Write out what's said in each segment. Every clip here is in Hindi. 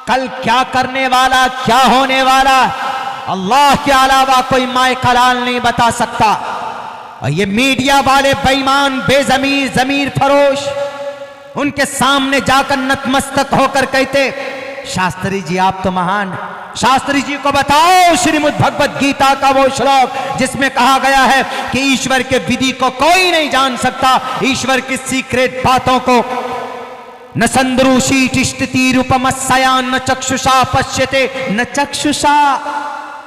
कल क्या करने वाला, क्या होने वाला, अल्लाह के अलावा कोई माए कलाल नहीं बता सकता। और ये मीडिया वाले बेईमान, बेजमीर, जमीर फरोश, उनके सामने जाकर नतमस्तक होकर कहते, शास्त्री जी आप तो महान, शास्त्री जी को बताओ श्रीमद् भगवत गीता का वो श्लोक जिसमें कहा गया है कि ईश्वर के विधि को कोई नहीं जान सकता, ईश्वर की सीक्रेट बातों को। न संद्रूषी तिष्ठति रूपमस्या न चक्षुषा पश्यते, न चक्षुषा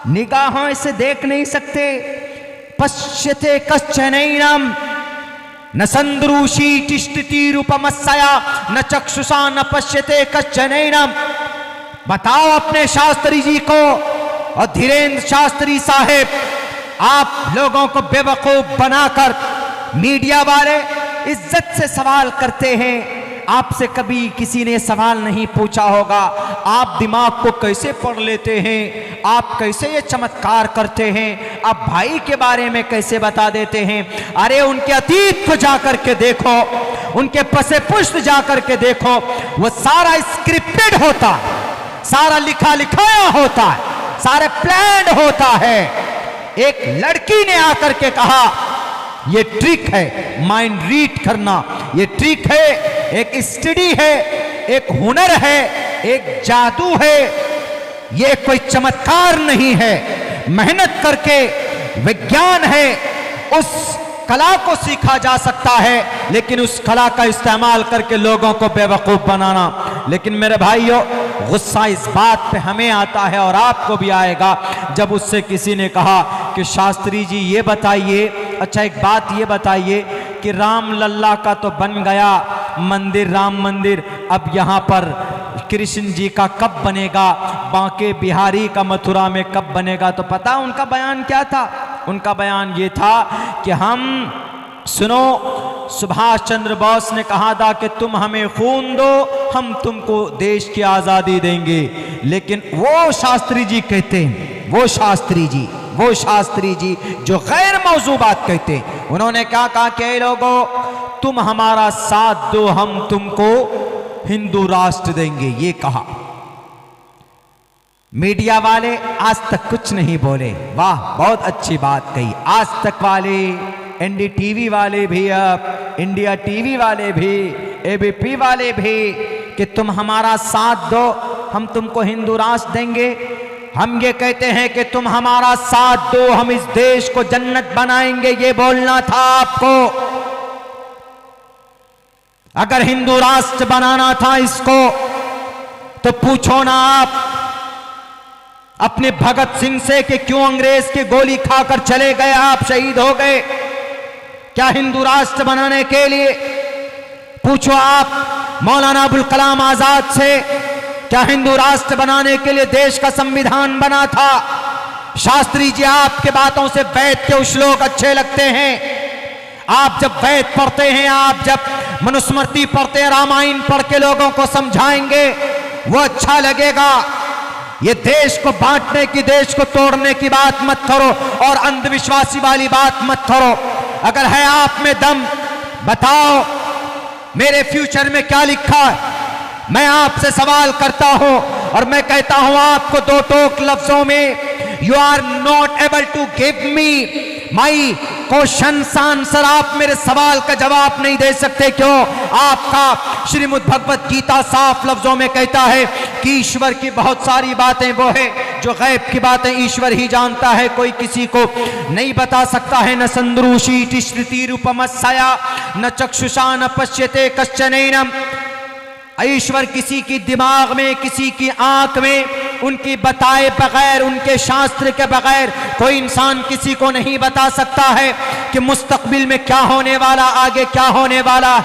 निगाहों से देख नहीं सकते, पश्यते कश्चनैनम, न संद्रूषी तिष्ठति रूपमस्या न चक्षुषा न पश्यते कश्चनैनम। बताओ अपने शास्त्री जी को। और धीरेन्द्र शास्त्री साहेब, आप लोगों को बेवकूफ बनाकर मीडिया वाले इज्जत से सवाल करते हैं। आपसे कभी किसी ने सवाल नहीं पूछा होगा, आप दिमाग को कैसे पढ़ लेते हैं, आप कैसे ये चमत्कार करते हैं, आप भाई के बारे में कैसे बता देते हैं। अरे उनके अतीत को जाकर के देखो, उनके पसे पुष्ट जाकर के देखो, वो सारा स्क्रिप्टेड होता है, सारा लिखा लिखाया होता है, सारे प्लान होता है। एक लड़की ने आकर के कहा ये ट्रिक है माइंड रीड करना, ये ट्रिक है, एक स्टडी है, एक हुनर है, एक जादू है, ये कोई चमत्कार नहीं है, मेहनत करके विज्ञान है, उस कला को सीखा जा सकता है, लेकिन उस कला का इस्तेमाल करके लोगों को बेवकूफ बनाना। लेकिन मेरे भाइयों, गुस्सा इस बात पे हमें आता है और आपको भी आएगा जब उससे किसी ने कहा कि शास्त्री जी ये बताइए, अच्छा एक बात ये बताइए कि राम लल्ला का तो बन गया मंदिर, राम मंदिर, अब यहाँ पर कृष्ण जी का कब बनेगा, बांके बिहारी का मथुरा में कब बनेगा। तो पता उनका बयान क्या था? उनका बयान ये था कि हम, सुनो, सुभाष चंद्र बोस ने कहा था कि तुम हमें खून दो, हम तुमको देश की आज़ादी देंगे। लेकिन वो शास्त्री जी कहते हैं, वो शास्त्री जी जो गैर मौजू बात कहते हैं, उन्होंने क्या कहा कि लोगों तुम हमारा साथ दो, हम तुमको हिंदू राष्ट्र देंगे, ये कहा। मीडिया वाले आज तक कुछ नहीं बोले, वाह बहुत अच्छी बात कही। आज तक वाले, एनडीटीवी वाले भी, अब इंडिया टीवी वाले भी, एबीपी वाले भी, कि तुम हमारा साथ दो, हम तुमको हिंदू राष्ट्र देंगे। हम ये कहते हैं कि तुम हमारा साथ दो, हम इस देश को जन्नत बनाएंगे, ये बोलना था आपको। अगर हिंदू राष्ट्र बनाना था इसको, तो पूछो ना आप अपने भगत सिंह से कि क्यों अंग्रेज की गोली खाकर चले गए, आप शहीद हो गए। क्या हिंदू राष्ट्र बनाने के लिए? पूछो आप मौलाना अबुल कलाम आजाद से, क्या हिंदू राष्ट्र बनाने के लिए देश का संविधान बना था? शास्त्री जी आपके बातों से वैद के श्लोक अच्छे लगते हैं। आप जब वैद पढ़ते हैं, आप जब मनुस्मृति पढ़ते हैं, रामायण पढ़ के लोगों को समझाएंगे, वो अच्छा लगेगा। ये देश को बांटने की, देश को तोड़ने की बात मत करो और अंधविश्वासी वाली बात मत करो। अगर है आप में दम, बताओ मेरे फ्यूचर में क्या लिखा है। मैं आपसे सवाल करता हूं और मैं कहता हूं आपको दो टोक लफ्जों में, you are not able to give me my question answer. आप मेरे सवाल का जवाब नहीं दे सकते। क्यों? आपका श्रीमद् भगवत गीता साफ लफ्जों में कहता है कि ईश्वर की बहुत सारी बातें वो है जो गैब की बातें ईश्वर ही जानता है, कोई किसी को नहीं बता सकता है। न संद्रूषी तिष्ठति रूपमस्या न चक्षुषा न पश्यते कश्चनैनम। ईश्वर किसी की दिमाग में, किसी की आंख में, उनकी बताए बगैर, उनके शास्त्र के बगैर कोई इंसान किसी को नहीं बता सकता है कि मुस्तकबिल में क्या होने वाला, आगे क्या होने वाला।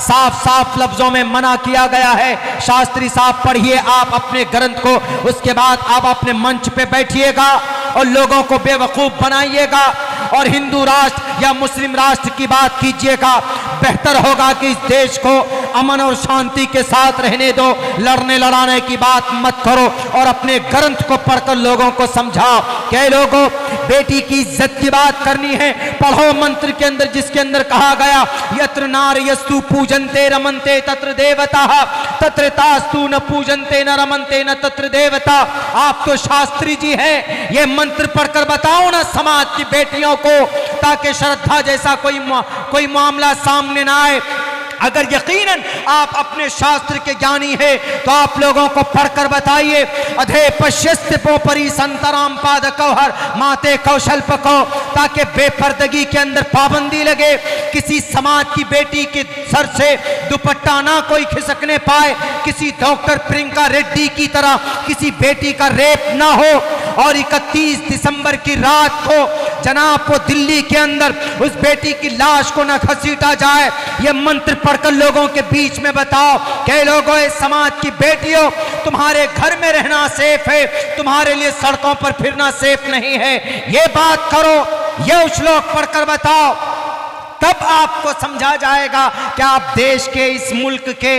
साफ साफ लफ्जों में मना किया गया है। शास्त्री साहब पढ़िए आप अपने ग्रंथ को, उसके बाद आप अपने मंच पे बैठिएगा और लोगों को बेवकूफ बनाइएगा और हिंदू राष्ट्र या मुस्लिम राष्ट्र की बात कीजिएगा। बेहतर होगा कि इस देश को अमन और शांति के साथ रहने दो, लड़ने लड़ाने की बात मत करो और अपने ग्रंथ को पढ़कर लोगों को समझाओ। क्या लोगों, बेटी की इज्जत की बात करनी है, पढ़ो मंत्र के अंदर जिसके अंदर कहा गया यत्र नार्यस्तु पूजन्ते रमन्ते तत्र देवता तत्र तास्तु न पूजन्ते न रमन्ते न तत्र देवता। आप तो शास्त्री जी हैं, ये मंत्र पढ़कर बताओ ना समाज की बेटियों को, ताकि श्रद्धा जैसा कोई मामला सामने ना आए। अगर यकीनन आप अपने शास्त्र के ज्ञानी हैं तो आप लोगों को पढ़कर बताइए, अधे पश्यस्तिपो परी संतराम पाद कौहर माते कौशल पको, ताकि बेपर्दगी के अंदर पाबंदी लगे, किसी समाज की बेटी के सर से दुपट्टा ना कोई खिसकने पाए, किसी डॉक्टर प्रियंका रेड्डी की तरह किसी बेटी का रेप ना हो, और 31 दिसंबर की रात को जनाब वो दिल्ली के अंदर उस बेटी की लाश को न घसीटा जाए। ये मंत्र पढ़कर लोगों के बीच में बताओ कि लोगों, इस समाज की बेटियों, तुम्हारे घर में रहना सेफ है, तुम्हारे लिए सड़कों पर फिरना सेफ नहीं है। ये बात करो, ये श्लोक पढ़कर बताओ, तब आपको समझा जाएगा कि आप देश के, इस मुल्क के,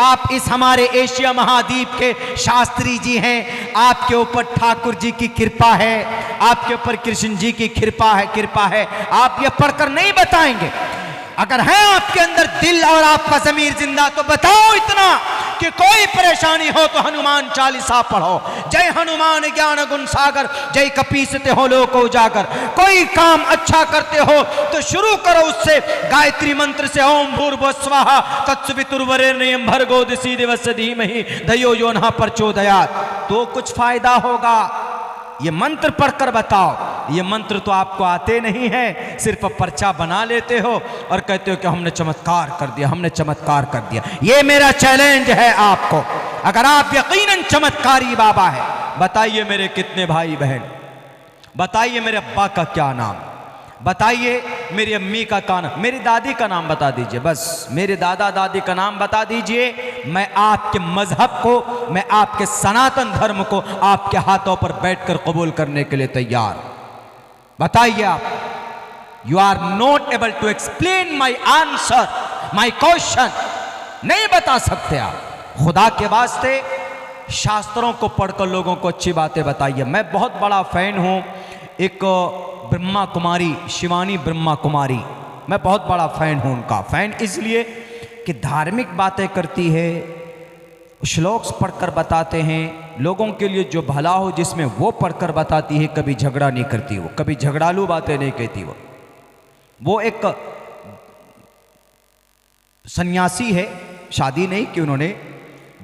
आप इस हमारे एशिया महाद्वीप के शास्त्री जी हैं। आपके ऊपर ठाकुर जी की कृपा है, आपके ऊपर कृष्ण जी की कृपा है। आप ये पढ़कर नहीं बताएंगे। अगर है आपके अंदर दिल और आपका ज़मीर जिंदा तो बताओ इतना कि कोई परेशानी हो तो हनुमान चालीसा पढ़ो, जय हनुमान ज्ञान गुण सागर, जय कपीसते हो लोक उजागर। कोई काम अच्छा करते हो तो शुरू करो उससे, गायत्री मंत्र से, ओम भूर्भुवः स्वः तत्सवितुर्वरेण्यं भर्गो दिवस्य धीमहि धियो यो नः प्रचोदयात्, तो कुछ फायदा होगा। ये मंत्र पढ़कर बताओ। ये मंत्र तो आपको आते नहीं है, सिर्फ पर्चा बना लेते हो और कहते हो कि हमने चमत्कार कर दिया, हमने चमत्कार कर दिया। ये मेरा चैलेंज है आपको। अगर आप यकीनन चमत्कारी बाबा है, बताइए मेरे कितने भाई बहन, बताइए मेरे अब्बा का क्या नाम, बताइए मेरी अम्मी का नाम, मेरी दादी का नाम बता दीजिए, बस मेरे दादा दादी का नाम बता दीजिए। मैं आपके मजहब को, मैं आपके सनातन धर्म को आपके हाथों पर बैठकर कबूल करने के लिए तैयार। बताइए आप। You are not able to explain my answer, my question, नहीं बता सकते आप। खुदा के वास्ते शास्त्रों को पढ़कर लोगों को अच्छी बातें बताइए। मैं बहुत बड़ा फैन हूं एक ब्रह्मा कुमारी, शिवानी ब्रह्मा कुमारी, मैं बहुत बड़ा फैन हूं उनका। फैन इसलिए कि धार्मिक बातें करती है, श्लोक्स पढ़कर बताते हैं, लोगों के लिए जो भला हो जिसमें वो पढ़कर बताती है। कभी झगड़ा नहीं करती वो, कभी झगड़ालू बातें नहीं कहती वो एक सन्यासी है, शादी नहीं कि उन्होंने।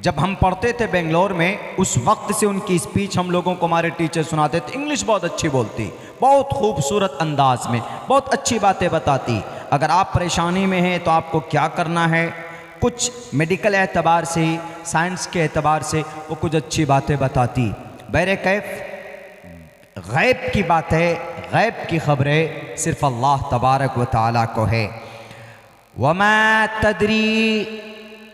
जब हम पढ़ते थे बेंगलोर में, उस वक्त से उनकी स्पीच हम लोगों को हमारे टीचर सुनाते थे। इंग्लिश बहुत अच्छी बोलती, बहुत खूबसूरत अंदाज में, बहुत अच्छी बातें बताती। अगर आप परेशानी में हैं तो आपको क्या करना है, कुछ मेडिकल एतबार से ही, साइंस के एतबार से वो कुछ अच्छी बातें बताती। बहरे कैफ गैब की बातें, गैब की खबरें सिर्फ अल्लाह तबारक व तआला को है। वमा तदरी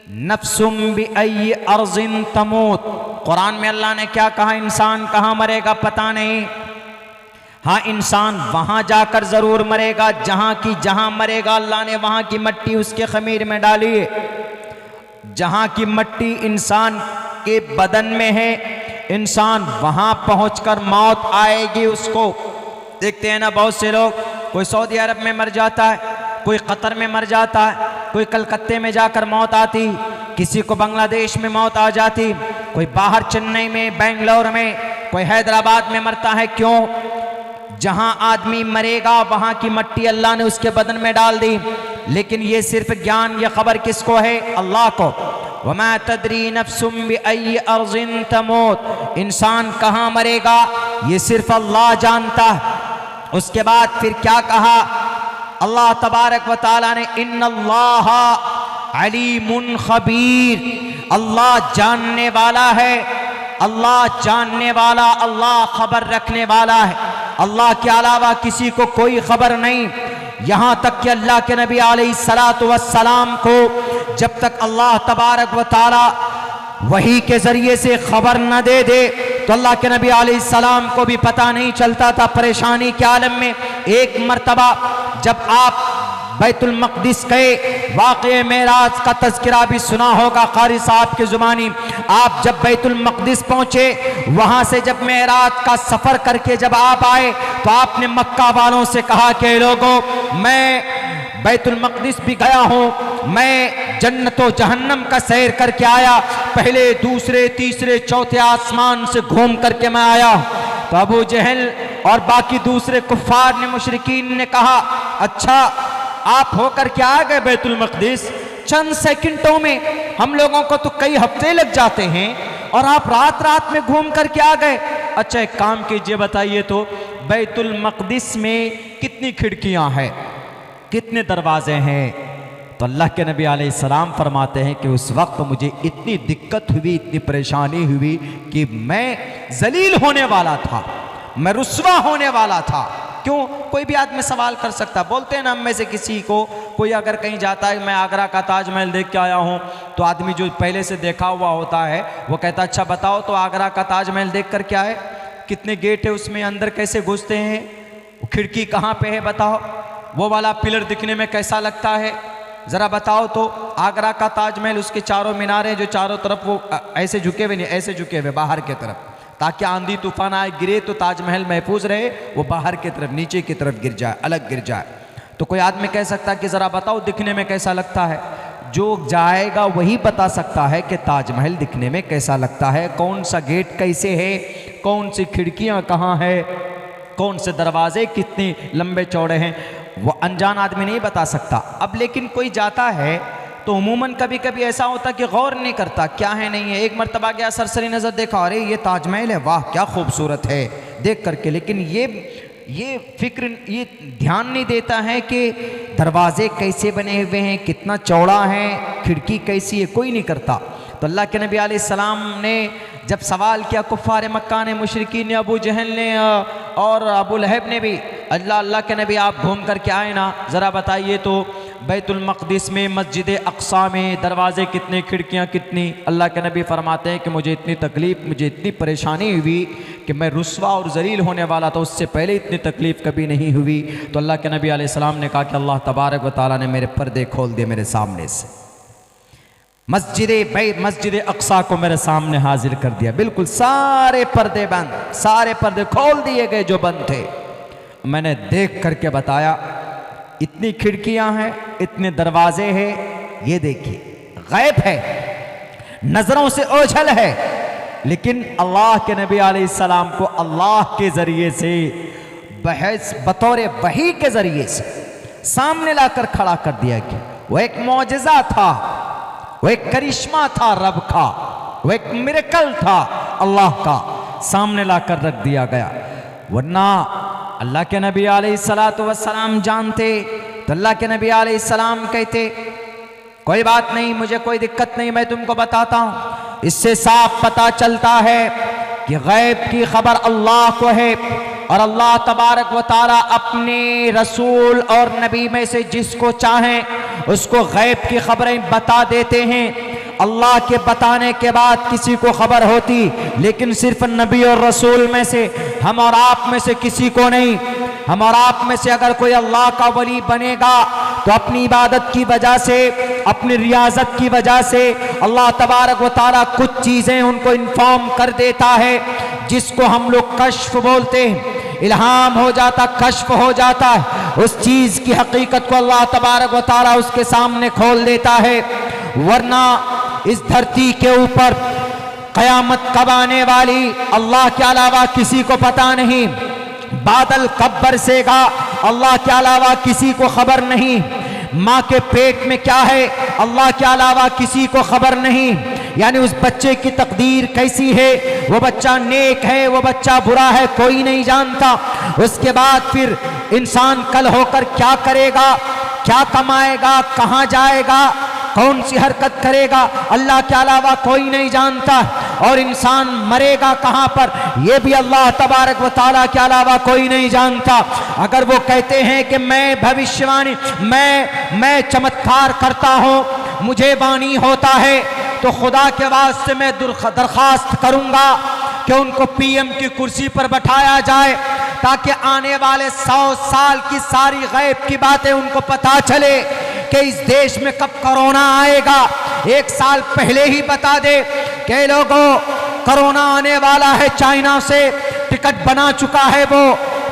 नफ्सुम बिअय्यि अर्ज़िन तमूत, कुरान में अल्लाह ने क्या कहा, इंसान कहाँ मरेगा पता नहीं। हाँ, इंसान वहाँ जाकर ज़रूर मरेगा जहाँ मरेगा अल्लाह ने वहाँ की मट्टी उसके खमीर में डाली है। जहाँ की मट्टी इंसान के बदन में है, इंसान वहाँ पहुँचकर मौत आएगी उसको। देखते हैं ना बहुत से लोग, कोई सऊदी अरब में मर जाता है, कोई कतर में मर जाता है, कोई कलकत्ते में जाकर मौत आती, किसी को बांग्लादेश में मौत आ जाती, कोई बाहर चेन्नई में, बेंगलोर में, कोई हैदराबाद में मरता है। क्यों? जहां आदमी मरेगा वहां की मट्टी अल्लाह ने उसके बदन में डाल दी। लेकिन ये सिर्फ ज्ञान, ये खबर किसको है? अल्लाह को। वमा तदरी नफ्सुम बिअय्यि अर्ज़िन तमूत, इंसान कहाँ मरेगा ये सिर्फ अल्लाह जानता है। उसके बाद फिर क्या कहा अल्लाह तबारक व तआला ने, इन्नल्लाह अलीमुन खबीर, अल्लाह जानने वाला है, अल्लाह जानने वाला, अल्लाह खबर रखने वाला है। अल्लाह के अलावा किसी को कोई खबर नहीं। यहाँ तक कि अल्लाह के नबी अलैहिस्सलातु वस्सलाम को जब तक अल्लाह तबारक व तआला वही के जरिए से खबर न दे दे तो अल्लाह के नबी अलैहिस्सलाम को भी पता नहीं चलता था। परेशानी के आलम में एक मर्तबा जब आप बैतुल मक़दिस गए, वाक़े मेराज का तज़किरा भी सुना होगा क़ारी साहब की ज़ुबानी। आप जब बैतुल मक़दिस पहुँचे, वहाँ से जब मेराज का सफ़र करके जब आप आए तो आपने मक्का वालों से कहा कि लोगों, मैं बैतुल मक़दिस भी गया हूँ, मैं जन्नत व जहन्नम का सैर करके आया, पहले दूसरे तीसरे चौथे आसमान से घूम करके मैं आया। तो अबू जहल और बाकी दूसरे कुफ़ार ने, मुशरिकीन ने कहा, अच्छा आप होकर के आ गए बैतुल मक़दिस, चंद सेकंडों में, हम लोगों को तो कई हफ्ते लग जाते हैं और आप रात रात में घूम करके आ गए। अच्छा एक काम कीजिए, बताइए तो बैतुल मक़दिस में कितनी खिड़कियां हैं, कितने दरवाजे हैं? तो अल्लाह के नबी अलैहिस्सलाम फरमाते हैं कि उस वक्त मुझे इतनी दिक्कत हुई, इतनी परेशानी हुई कि मैं जलील होने वाला था, मैं रुस्वा होने वाला था। क्यों? कोई भी आदमी सवाल कर सकता, बोलते हैं ना हम में से किसी को, कोई अगर कहीं जाता है मैं आगरा का ताजमहल देख के आया हूँ, तो आदमी जो पहले से देखा हुआ होता है वो कहता अच्छा बताओ तो आगरा का ताजमहल देख कर क्या है, कितने गेट है उसमें, अंदर कैसे घुसते हैं, खिड़की कहाँ पे है बताओ, वो वाला पिलर दिखने में कैसा लगता है, ज़रा बताओ तो। आगरा का ताजमहल, उसके चारों मीनारे जो चारों तरफ वो ऐसे झुके हुए, नहीं ऐसे झुके हुए बाहर की तरफ, ताकि आंधी तूफान आए गिरे तो ताजमहल महफूज रहे, वो बाहर की तरफ नीचे की तरफ गिर जाए, अलग गिर जाए। तो कोई आदमी कह सकता है कि ज़रा बताओ दिखने में कैसा लगता है। जो जाएगा वही बता सकता है कि ताजमहल दिखने में कैसा लगता है, कौन सा गेट कैसे है, कौन सी खिड़कियाँ कहाँ है, कौन से दरवाजे कितने लंबे चौड़े हैं, वो अनजान आदमी नहीं बता सकता। अब लेकिन कोई जाता है तो उमूमन कभी कभी ऐसा होता कि गौर नहीं करता क्या है नहीं है। एक मरतबा गया, सरसरी नज़र देखा, अरे ये ताजमहल है, वाह क्या खूबसूरत है देख करके, लेकिन ये फिक्र, ये ध्यान नहीं देता है कि दरवाजे कैसे बने हुए हैं, कितना चौड़ा है, खिड़की कैसी है, कोई नहीं करता। तो अल्लाह के नबी अलैहिस्सलाम ने जब सवाल किया, कुफ़ार मक्का ने, मुशरिकीन ने, अबू जहल ने और अबू लहब ने भी, अल्लाह के नबी आप घूम कर के आए ना, ज़रा बताइए तो बैतुल मक़दिस में, मस्जिद अक़सा में दरवाज़े कितने, खिड़कियाँ कितनी? अल्लाह के नबी फरमाते हैं कि मुझे इतनी तकलीफ़, मुझे इतनी परेशानी हुई कि मैं रुस्वा और ज़लील होने वाला था, उससे पहले इतनी तकलीफ़ कभी नहीं हुई। तो अल्लाह के नबी अलैहिस्सलाम ने कहा कि अल्लाह तबारक व तआला ने मेरे पर्दे खोल दिए मेरे सामने से, मस्जिद अक़सा को मेरे सामने हाजिर कर दिया, बिल्कुल सारे पर्दे बंद, सारे पर्दे खोल दिए गए जो बंद थे। मैंने देख करके बताया इतनी खिड़कियां हैं, इतने दरवाजे हैं, ये देखिए गैब है, नजरों से ओझल है, लेकिन अल्लाह के नबी अलैहिस्सलाम को अल्लाह के जरिए से बहस बतौर वही के जरिए से सामने लाकर खड़ा कर दिया गया। वो एक मौजज़ा था, वो एक करिश्मा था रब का, वो एक मिरेकल था अल्लाह का, सामने लाकर रख दिया गया। वरना अल्लाह के नबी अलैहिस्सलातु वस्सलाम जानते तो अल्लाह के नबी अलैहिस्सलाम कहते कोई बात नहीं, मुझे कोई दिक्कत नहीं, मैं तुमको बताता हूँ। इससे साफ पता चलता है कि गैब की खबर अल्लाह को है और अल्लाह तबारक व तआला अपने रसूल और नबी में से जिसको चाहें उसको गैब की खबरें बता देते हैं। अल्लाह के बताने के बाद किसी को खबर होती, लेकिन सिर्फ नबी और रसूल में से, हम और आप में से किसी को नहीं। हम और आप में से अगर कोई अल्लाह का वली बनेगा तो अपनी इबादत की वजह से, अपनी रियाजत की वजह से अल्लाह तबारक व तआला कुछ चीज़ें उनको इन्फॉर्म कर देता है, जिसको हम लोग कश्फ बोलते हैं। इल्हाम हो जाता, कश्फ हो जाता है, उस चीज़ की हकीकत को अल्लाह तबारक व तआला उसके सामने खोल देता है। वरना इस धरती के ऊपर क़यामत कब आने वाली अल्लाह के अलावा किसी को पता नहीं, बादल कब बरसेगा अल्लाह के अलावा किसी को खबर नहीं, माँ के पेट में क्या है अल्लाह के अलावा किसी को खबर नहीं। यानी उस बच्चे की तकदीर कैसी है, वो बच्चा नेक है, वो बच्चा बुरा है, कोई नहीं जानता। उसके बाद फिर इंसान कल होकर क्या करेगा, क्या कमाएगा, कहाँ जाएगा, कौन सी हरकत करेगा, अल्लाह के अलावा कोई नहीं जानता। और इंसान मरेगा कहाँ पर, यह भी अल्लाह तबारक व तआला के अलावा कोई नहीं जानता। अगर वो कहते हैं कि मैं भविष्यवाणी, मैं चमत्कार करता हूँ, मुझे वाणी होता है, तो खुदा के वास्ते मैं दरखास्त करूँगा कि उनको पीएम की कुर्सी पर बैठाया जाए, ताकि आने वाले 100 साल की सारी गैब की बातें उनको पता चले कि इस देश में कब कोरोना आएगा। 1 साल पहले ही बता दे कि लोगों कोरोना आने वाला है, चाइना से टिकट बना चुका है। वो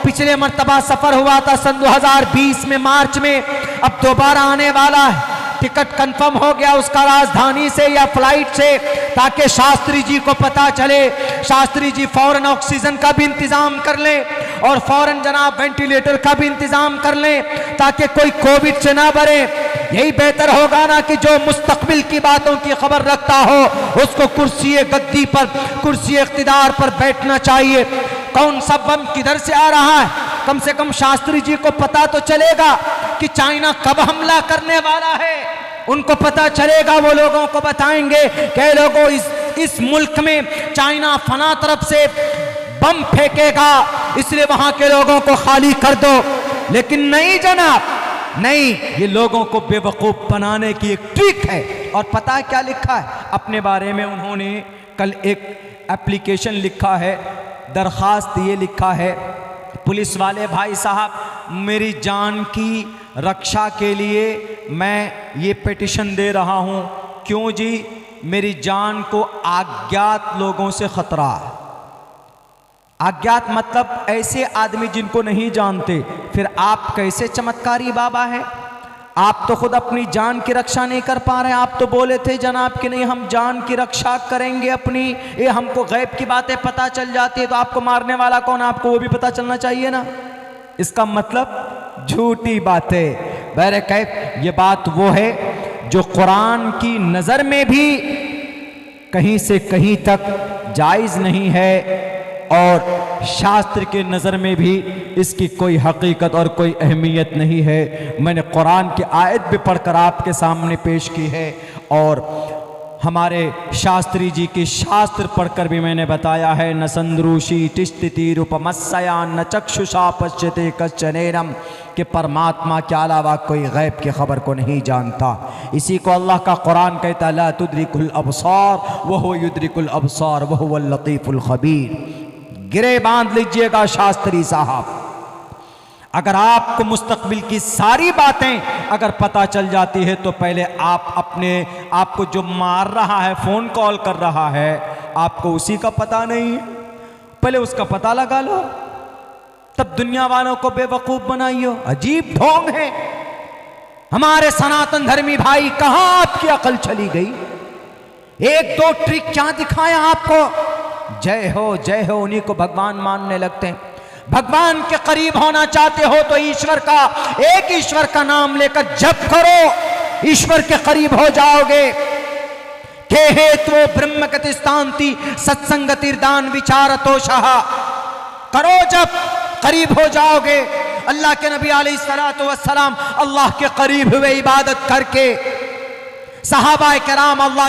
पिछले मर्तबा सफर हुआ था सन 2020 में मार्च में, अब दोबारा आने वाला है। टिकट कंफर्म हो गया उसका राजधानी से या फ्लाइट से, ताकि शास्त्री जी को पता चले। शास्त्री जी फौरन ऑक्सीजन का भी इंतजाम कर लें और फौरन जनाब वेंटिलेटर का भी इंतजाम कर लें, ताकि कोई कोविड से ना मरे। यही बेहतर होगा ना कि जो मुस्तकबिल की बातों की खबर रखता हो उसको कुर्सी गद्दी पर, कुर्सी इख्तिदार पर बैठना चाहिए। कौन सा बम किधर से आ रहा है, कम से कम शास्त्री जी को पता तो चलेगा कि चाइना कब हमला करने वाला है। उनको पता चलेगा, वो लोगों को बताएंगे कि लोगों इस मुल्क में चाइना फला तरफ से बम फेंकेगा, इसलिए वहां के लोगों को खाली कर दो। लेकिन नहीं जनाब, नहीं, ये लोगों को बेवकूफ बनाने की एक ट्रिक है। और पता है क्या लिखा है अपने बारे में? उन्होंने कल एक एप्लीकेशन लिखा है, दरखास्त ये लिखा है, पुलिस वाले भाई साहब, मेरी जान की रक्षा के लिए मैं ये पिटीशन दे रहा हूँ। क्यों जी? मेरी जान को अज्ञात लोगों से खतरा है। अज्ञात मतलब ऐसे आदमी जिनको नहीं जानते। फिर आप कैसे चमत्कारी बाबा हैं? आप तो खुद अपनी जान की रक्षा नहीं कर पा रहे। आप तो बोले थे जनाब कि नहीं, हम जान की रक्षा करेंगे अपनी, ये हमको गैब की बातें पता चल जाती है, तो आपको मारने वाला कौन, आपको वो भी पता चलना चाहिए ना। इसका मतलब झूठी बातें। बहरे कैफ, ये बात वो है जो कुरान की नज़र में भी कहीं से कहीं तक जायज़ नहीं है और शास्त्र के नज़र में भी इसकी कोई हकीकत और कोई अहमियत नहीं है। मैंने कुरान की आयत भी पढ़कर आपके सामने पेश की है और हमारे शास्त्री जी की शास्त्र पढ़कर भी मैंने बताया है। न संद्रूषी तिष्ठति रूपमस्या न चक्षुषा पश्यते कश्चनेरम, कि परमात्मा के अलावा कोई गैब की खबर को नहीं जानता। इसी को अल्लाह का कुरान कहता है, ला तुद्रिकुल अबसार वहुव युद्रिकुल अबसार वहुवल लतीफुल खबीर। गिरे बांध लीजिएगा शास्त्री साहब, अगर आपको मुस्तकबिल की सारी बातें अगर पता चल जाती है तो पहले आप अपने आपको जो मार रहा है, फोन कॉल कर रहा है, आपको उसी का पता नहीं है, पहले उसका पता लगा लो, तब दुनिया वालों को बेवकूफ बनाइयो। अजीब ढोंग है। हमारे सनातन धर्मी भाई, कहां आपकी अकल चली गई? 1-2 ट्रिक क्या दिखाया आपको? जय हो उन्हीं को भगवान मानने लगते हैं। भगवान के करीब होना चाहते हो तो ईश्वर का, एक ईश्वर का नाम लेकर जप करो, ईश्वर के करीब हो जाओगे। के हेतु ब्रह्म गतिस्तांति सत्संगतिर्दान विचारतोषः, करो जप, करीब हो जाओगे। अल्लाह के नबी अलैहिस्सलातु वस्सलाम अल्लाह के करीब हुए इबादत करके। सहाबाए किराम अल्लाह